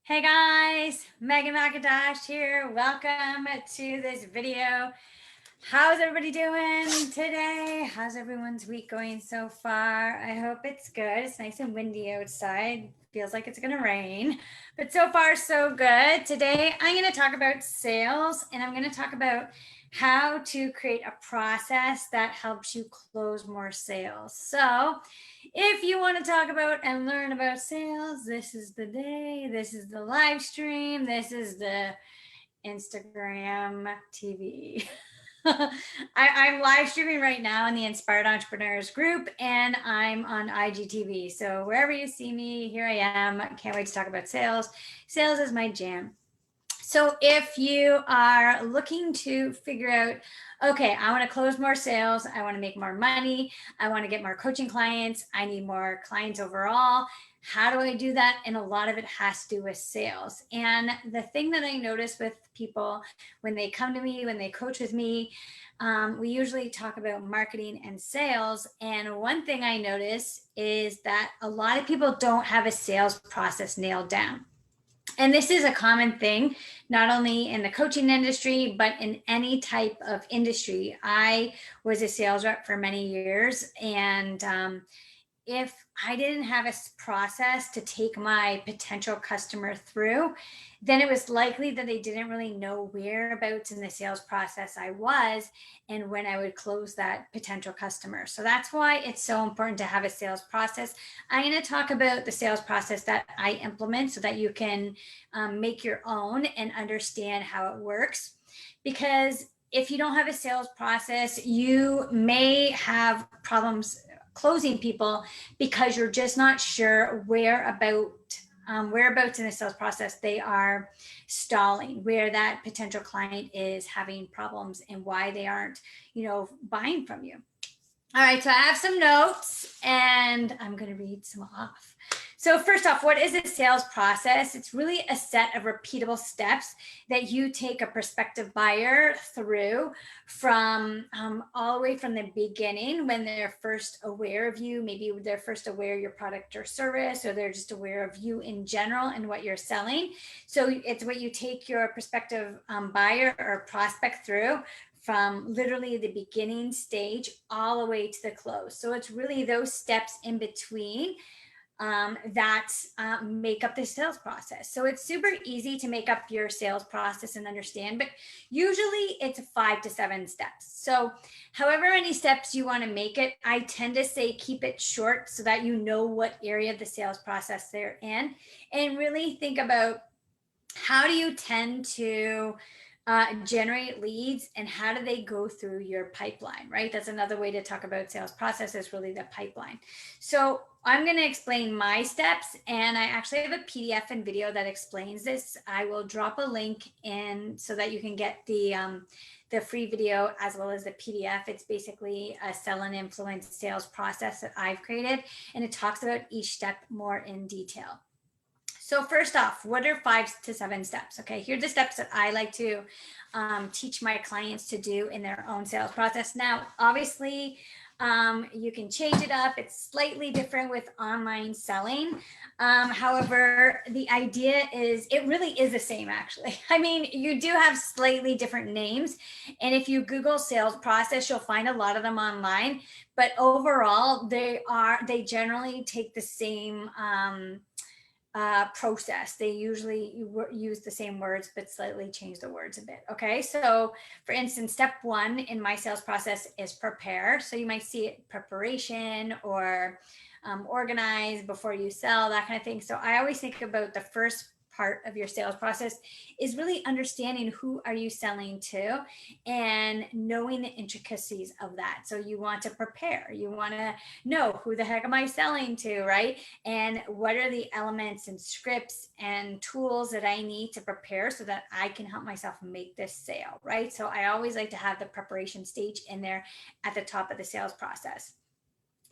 Hey guys, Megan McIntosh here. Welcome to this video. How's everybody doing today? How's everyone's week going so far? I hope it's good. It's nice and windy outside. Feels like it's going to rain, but so far so good. Today I'm going to talk about sales and I'm going to talk about how to create a process that helps you close more sales. So, if you want to talk about and learn about sales, this is the day. This is the live stream. This is the Instagram TV. I'm live streaming right now in the Inspired Entrepreneurs group, and I'm on IGTV. So wherever you see me, here I am. Can't wait to talk about sales. Sales is my jam. So if you are looking to figure out, okay, I want to close more sales, I want to make more money, I want to get more coaching clients, I need more clients overall. How do I do that? And a lot of it has to do with sales. And the thing that I notice with people when they come to me, when they coach with me, we usually talk about marketing and sales. And one thing I notice is that a lot of people don't have a sales process nailed down. And this is a common thing, not only in the coaching industry, but in any type of industry. I was a sales rep for many years, and if I didn't have a process to take my potential customer through, then it was likely that they didn't really know whereabouts in the sales process I was and when I would close that potential customer. So that's why it's so important to have a sales process. I'm going to talk about the sales process that I implement so that you can make your own and understand how it works. Because if you don't have a sales process, you may have problems closing people because you're just not sure whereabouts in the sales process they are stalling, where that potential client is having problems and why they aren't, buying from you. All right, so I have some notes and I'm going to read some off. So, first off, what is a sales process? It's really a set of repeatable steps that you take a prospective buyer through from all the way from the beginning when they're first aware of you. Maybe they're first aware of your product or service, or they're just aware of you in general and what you're selling. So, it's what you take your prospective buyer or prospect through from literally the beginning stage all the way to the close. So it's really those steps in between that make up the sales process. So it's super easy to make up your sales process and understand, but usually it's 5 to 7 steps. So however many steps you want to make it, I tend to say keep it short so that you know what area of the sales process they're in, and really think about how do you tend to generate leads and how do they go through your pipeline, right? That's another way to talk about sales process, is really the pipeline. So I'm going to explain my steps, and I actually have a PDF and video that explains this. I will drop a link in so that you can get the free video as well as the PDF. It's basically a sell and influence sales process that I've created, and it talks about each step more in detail. So first off, what are 5 to 7 steps? Okay, here are the steps that I like to teach my clients to do in their own sales process. Now, obviously, you can change it up. It's slightly different with online selling. However, the idea is it really is the same, actually. I mean, you do have slightly different names. And if you Google sales process, you'll find a lot of them online. But overall, they generally take the same process. They usually use the same words, but slightly change the words a bit. Okay. So, for instance, step 1 in my sales process is prepare. So, you might see it preparation or organize before you sell, that kind of thing. So, I always think about the first part of your sales process is really understanding who are you selling to and knowing the intricacies of that. So you want to prepare, you want to know who the heck am I selling to, right? And what are the elements and scripts and tools that I need to prepare so that I can help myself make this sale, right? So I always like to have the preparation stage in there at the top of the sales process.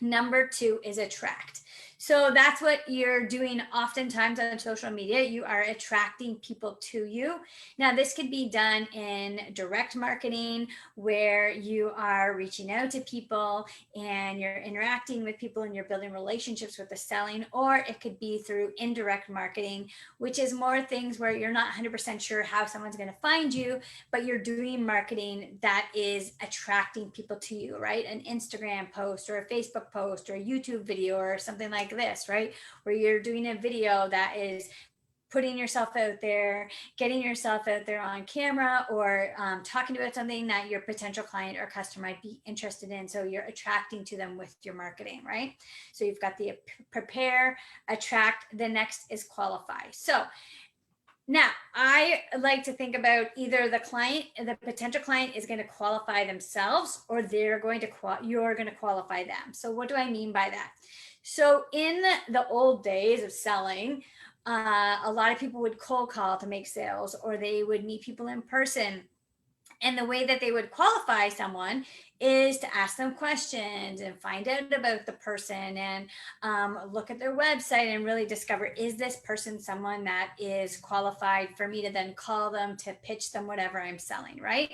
Number 2 is attract. So that's what you're doing oftentimes on social media. You are attracting people to you. Now, this could be done in direct marketing where you are reaching out to people and you're interacting with people and you're building relationships with the selling, or it could be through indirect marketing, which is more things where you're not 100% sure how someone's going to find you, but you're doing marketing that is attracting people to you, right? An Instagram post or a Facebook post or a YouTube video or something like this, right? Where you're doing a video that is putting yourself out there, getting yourself out there on camera, or talking about something that your potential client or customer might be interested in. So you're attracting to them with your marketing, right? So you've got the prepare, attract, the next is qualify. So now, I like to think about either the potential client is going to qualify themselves, or you're going to qualify them. So what do I mean by that? So in the old days of selling, a lot of people would cold call to make sales, or they would meet people in person. And the way that they would qualify someone is to ask them questions and find out about the person and look at their website and really discover, is this person someone that is qualified for me to then call them to pitch them whatever I'm selling, right?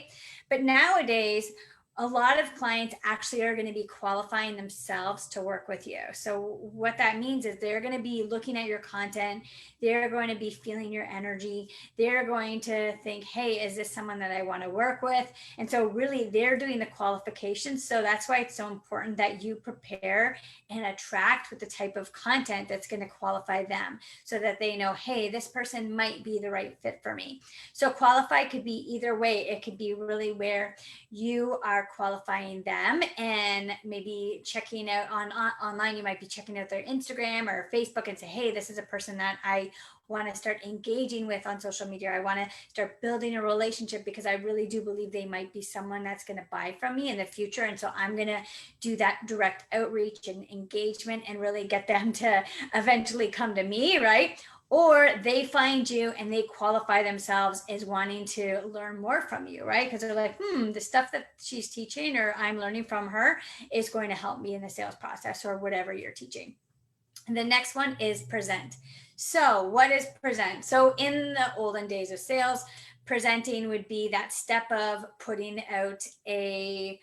But nowadays, a lot of clients actually are going to be qualifying themselves to work with you. So what that means is they're going to be looking at your content, they're going to be feeling your energy, they're going to think, hey, is this someone that I want to work with? And so really they're doing the qualifications. So that's why it's so important that you prepare and attract with the type of content that's going to qualify them, so that they know, hey, this person might be the right fit for me. So qualify could be either way. It could be really where you are qualifying them and maybe checking out online. You might be checking out their Instagram or Facebook and say, hey, this is a person that I want to start engaging with on social media. I want to start building a relationship because I really do believe they might be someone that's going to buy from me in the future. And so I'm going to do that direct outreach and engagement and really get them to eventually come to me, right? Or they find you and they qualify themselves as wanting to learn more from you, right? Because they're like, the stuff that she's teaching or I'm learning from her is going to help me in the sales process or whatever you're teaching. And the next one is present. So what is present? So in the olden days of sales, presenting would be that step of putting out a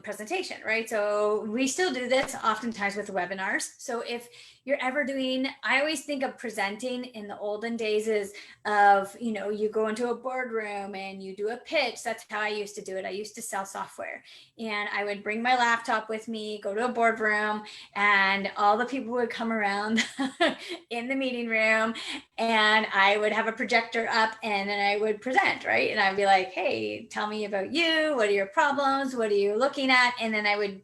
presentation, right? So we still do this oftentimes with webinars. So if you're ever doing, I always think of presenting in the olden days is of, you go into a boardroom and you do a pitch. That's how I used to do it. I used to sell software and I would bring my laptop with me, go to a boardroom, and all the people would come around in the meeting room and I would have a projector up and then I would present, right? And I'd be like, hey, tell me about you. What are your problems? What are you looking at? And then I would,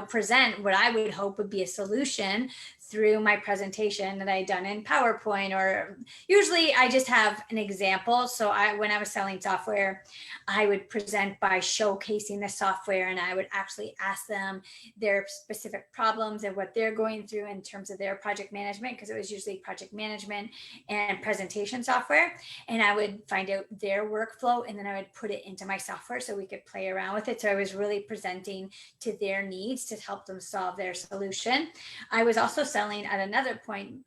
present what I would hope would be a solution through my presentation that I'd done in PowerPoint, or usually I just have an example. So when I was selling software, I would present by showcasing the software and I would actually ask them their specific problems and what they're going through in terms of their project management, because it was usually project management and presentation software. And I would find out their workflow and then I would put it into my software so we could play around with it. So I was really presenting to their needs to help them solve their solution. I was also selling at another point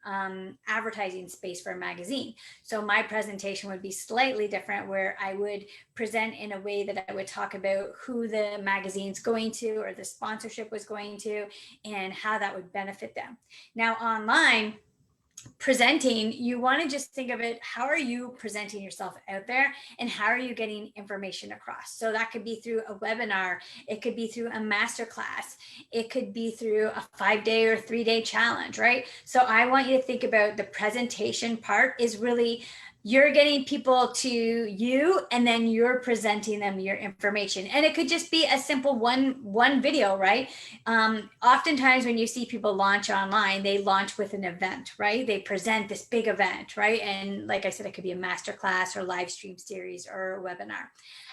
advertising space for a magazine. So my presentation would be slightly different, where I would present in a way that I would talk about who the magazine's going to or the sponsorship was going to and how that would benefit them. Now online, presenting, you want to just think of it, how are you presenting yourself out there and how are you getting information across? So that could be through a webinar, it could be through a masterclass, it could be through a 5-day or 3-day challenge, right? So I want you to think about the presentation part is really you're getting people to you and then you're presenting them your information. And it could just be a simple one video, right? Oftentimes when you see people launch online, they launch with an event, right? They present this big event, right? And like I said, it could be a masterclass or live stream series or a webinar.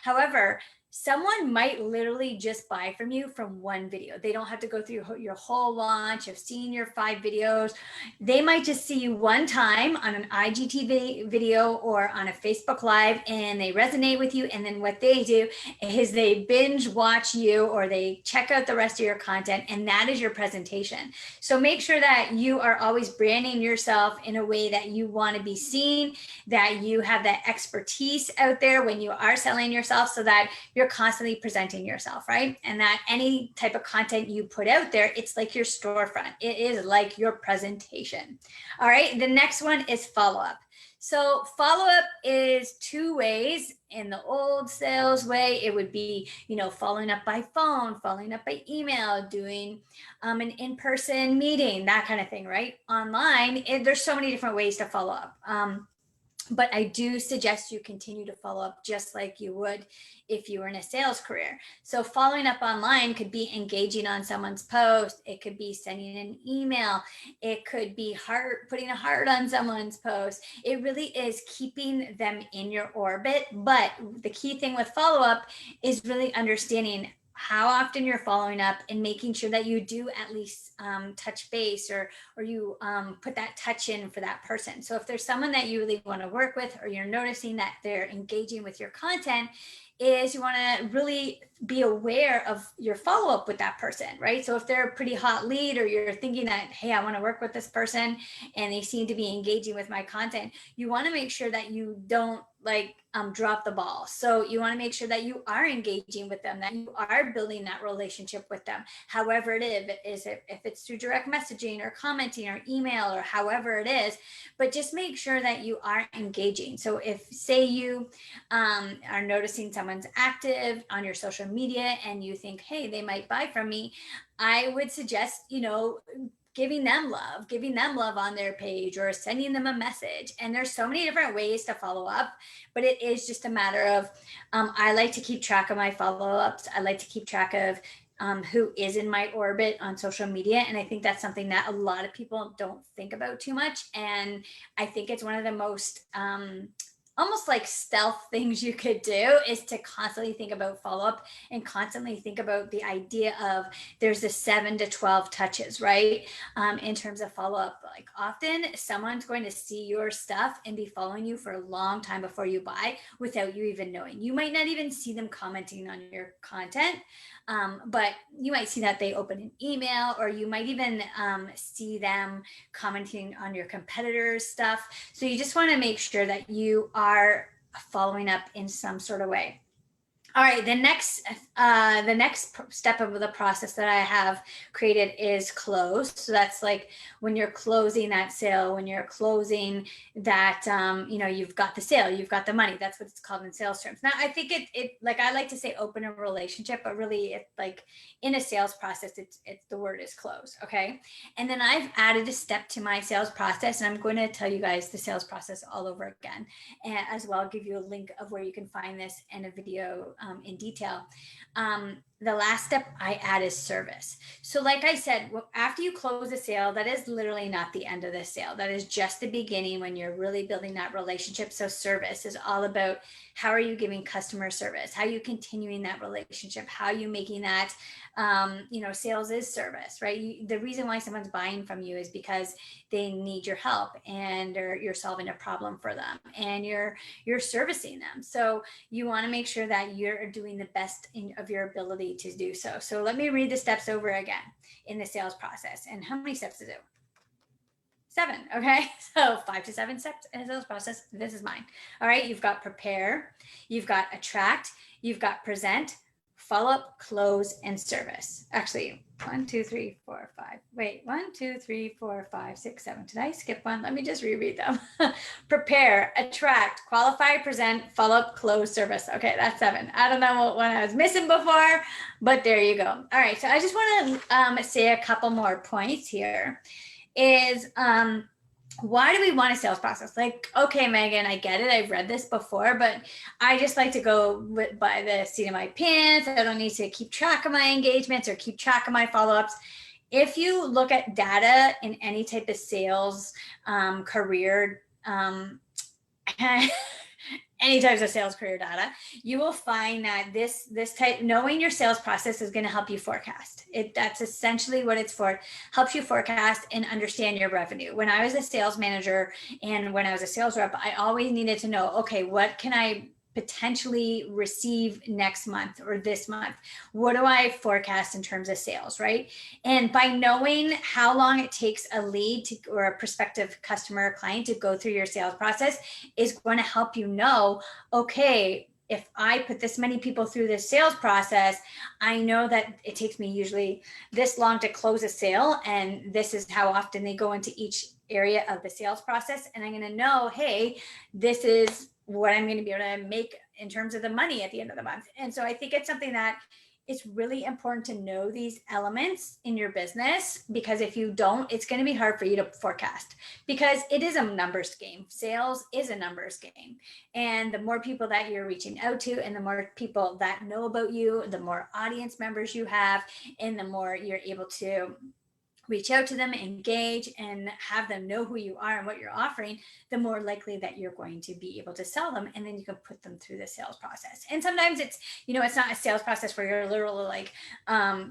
However, someone might literally just buy from you from one video. They don't have to go through your whole launch of seeing your 5 videos. They might just see you one time on an IGTV video or on a Facebook Live, and they resonate with you. And then what they do is they binge watch you, or they check out the rest of your content, and that is your presentation. So make sure that you are always branding yourself in a way that you want to be seen, that you have that expertise out there when you are selling yourself, so that you're constantly presenting yourself, right? And that any type of content you put out there, it's like your storefront. It is like your presentation. All right. The next one is follow-up. So follow-up is 2 ways. In the old sales way, it would be, following up by phone, following up by email, doing an in-person meeting, that kind of thing, right? Online, there's so many different ways to follow up. But I do suggest you continue to follow up just like you would if you were in a sales career. So following up online could be engaging on someone's post. It could be sending an email. It could be putting a heart on someone's post. It really is keeping them in your orbit. But the key thing with follow up is really understanding how often you're following up and making sure that you do at least touch base, or you put that touch in for that person. So if there's someone that you really want to work with, or you're noticing that they're engaging with your content, is you want to really be aware of your follow-up with that person, right? So if they're a pretty hot lead, or you're thinking that, hey, I want to work with this person and they seem to be engaging with my content, you want to make sure that you don't drop the ball. So you want to make sure that you are engaging with them, that you are building that relationship with them, however it is, if it's through direct messaging or commenting or email or however it is, but just make sure that you are engaging. So if, say, you are noticing someone's active on your social media and you think, hey, they might buy from me, I would suggest, giving them love on their page, or sending them a message. And there's so many different ways to follow up, but it is just a matter of, I like to keep track of my follow-ups. I like to keep track of who is in my orbit on social media. And I think that's something that a lot of people don't think about too much. And I think it's one of the most almost like stealth things you could do, is to constantly think about follow-up and constantly think about the idea of there's the 7 to 12 touches, right? In terms of follow-up, like often someone's going to see your stuff and be following you for a long time before you buy without you even knowing. You might not even see them commenting on your content, but you might see that they open an email, or you might even see them commenting on your competitors' stuff. So you just want to make sure that you are following up in some sort of way. All right, the next step of the process that I have created is close. So that's like when you're closing that sale, when you're closing that, you've got the sale, you've got the money. That's what it's called in sales terms. Now, I think it like, I like to say open a relationship, but really, it's like in a sales process, it's the word is close. Okay, and then I've added a step to my sales process, and I'm going to tell you guys the sales process all over again, and as well, I'll give you a link of where you can find this and a video in detail. The last step I add is service. So like I said, after you close a sale, that is literally not the end of the sale. That is just the beginning when you're really building that relationship. So service is all about, how are you giving customer service? How are you continuing that relationship? How are you making that, sales is service, right? The reason why someone's buying from you is because they need your help, and you're solving a problem for them, and you're servicing them. So you want to make sure that you're doing the best of your ability to do so. So let me read the steps over again in the sales process. And how many steps is it? 7. Okay. So 5 to 7 steps in a sales process. This is mine. All right. You've got prepare, you've got attract, you've got present, follow up, close, and service. Actually, 1, 2, 3, 4, 5. Wait, 1, 2, 3, 4, 5, 6, 7. Did I skip one? Let me just reread them. Prepare, attract, qualify, present, follow up, close, service. Okay, that's 7. I don't know what one I was missing before, but there you go. All right, so I just want to say a couple more points here. Is why do we want a sales process? Like, okay, Megan, I get it. I've read this before, but I just like to go by the seat of my pants. I don't need to keep track of my engagements or keep track of my follow-ups. If you look at data in any type of sales career, any types of sales career data, you will find that this type, knowing your sales process is going to help you forecast it. That's essentially what it's for. Helps you forecast and understand your revenue. When I was a sales manager and when I was a sales rep, I always needed to know, okay, what can I potentially receive next month or this month? What do I forecast in terms of sales, right? And by knowing how long it takes a lead to, or a prospective customer or client to go through your sales process is going to help you know, okay, if I put this many people through this sales process, I know that it takes me usually this long to close a sale. And this is how often they go into each area of the sales process. And I'm going to know, hey, this is what I'm going to be able to make in terms of the money at the end of the month. And so I think it's something that it's really important to know these elements in your business, because if you don't, it's going to be hard for you to forecast, because it is a numbers game. Sales is a numbers game. And the more people that you're reaching out to and the more people that know about you, the more audience members you have, and the more you're able to reach out to them, engage, and have them know who you are and what you're offering, the more likely that you're going to be able to sell them. And then you can put them through the sales process. And sometimes it's, it's not a sales process where you're literally like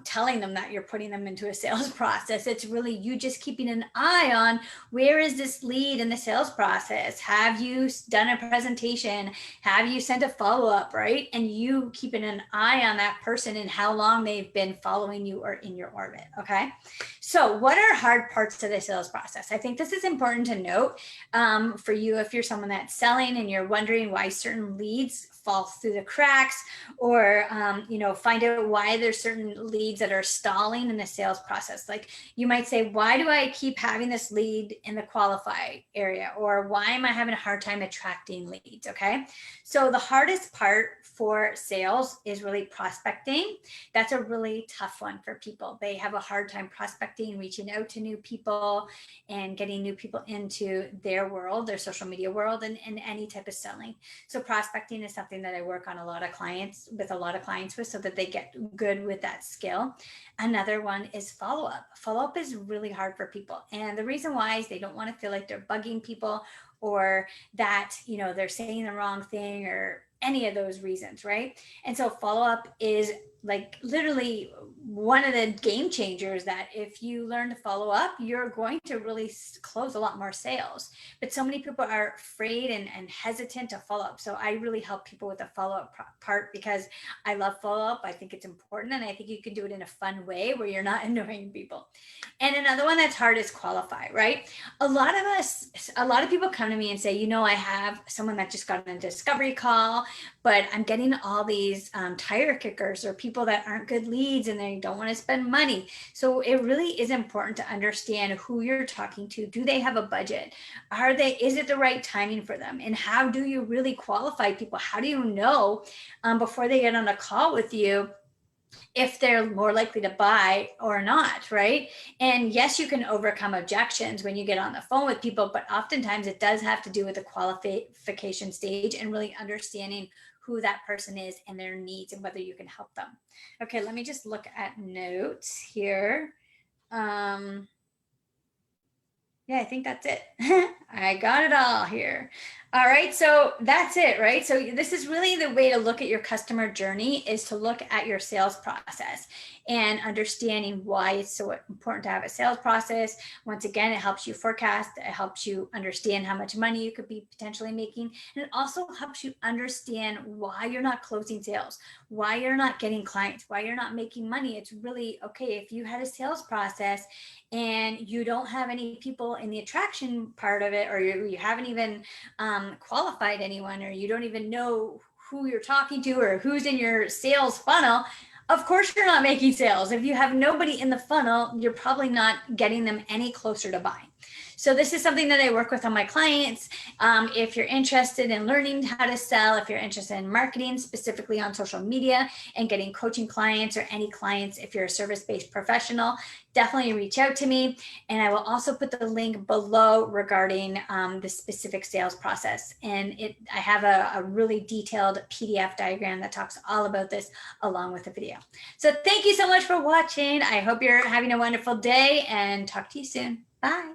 telling them that you're putting them into a sales process. It's really you just keeping an eye on, where is this lead in the sales process? Have you done a presentation? Have you sent a follow-up, right? And you keeping an eye on that person and how long they've been following you or in your orbit. Okay. So what are hard parts to the sales process? I think this is important to note for you if you're someone that's selling and you're wondering why certain leads fall through the cracks, or find out why there's certain leads that are stalling in the sales process. Like you might say, why do I keep having this lead in the qualify area? Or why am I having a hard time attracting leads? Okay. So the hardest part for sales is really prospecting. That's a really tough one for people. They have a hard time prospecting, reaching out to new people and getting new people into their world, their social media world, and any type of selling. So prospecting is something that I work on a lot of clients with, so that they get good with that skill. Another one is follow-up. Follow-up is really hard for people. And the reason why is they don't want to feel like they're bugging people, or that, they're saying the wrong thing, or any of those reasons, right? And so follow-up is like literally one of the game changers, that if you learn to follow up, you're going to really close a lot more sales. But so many people are afraid and hesitant to follow up. So I really help people with the follow-up part, because I love follow-up. I think it's important, and I think you can do it in a fun way where you're not annoying people. And another one that's hard is qualify, right? A lot of people come to me and say, I have someone that just got on a discovery call, but I'm getting all these tire kickers or people that aren't good leads and they don't want to spend money. So it really is important to understand who you're talking to. Do they have a budget? Is it the right timing for them? And how do you really qualify people? How do you know before they get on a call with you if they're more likely to buy or not, right? And yes, you can overcome objections when you get on the phone with people, but oftentimes it does have to do with the qualification stage and really understanding who that person is and their needs and whether you can help them. Okay, let me just look at notes here. Yeah, I think that's it. I got it all here. All right, so that's it, right? So this is really the way to look at your customer journey, is to look at your sales process and understanding why it's so important to have a sales process. Once again, it helps you forecast, it helps you understand how much money you could be potentially making, and it also helps you understand why you're not closing sales, why you're not getting clients, why you're not making money. It's really okay if you had a sales process and you don't have any people in the attraction part of it, or you haven't even qualified anyone, or you don't even know who you're talking to or who's in your sales funnel. Of course you're not making sales. If you have nobody in the funnel, you're probably not getting them any closer to buying. So this is something that I work with on my clients. If you're interested in learning how to sell, if you're interested in marketing specifically on social media and getting coaching clients or any clients, if you're a service-based professional, definitely reach out to me. And I will also put the link below regarding the specific sales process. And I have a really detailed PDF diagram that talks all about this along with the video. So thank you so much for watching. I hope you're having a wonderful day, and talk to you soon. Bye.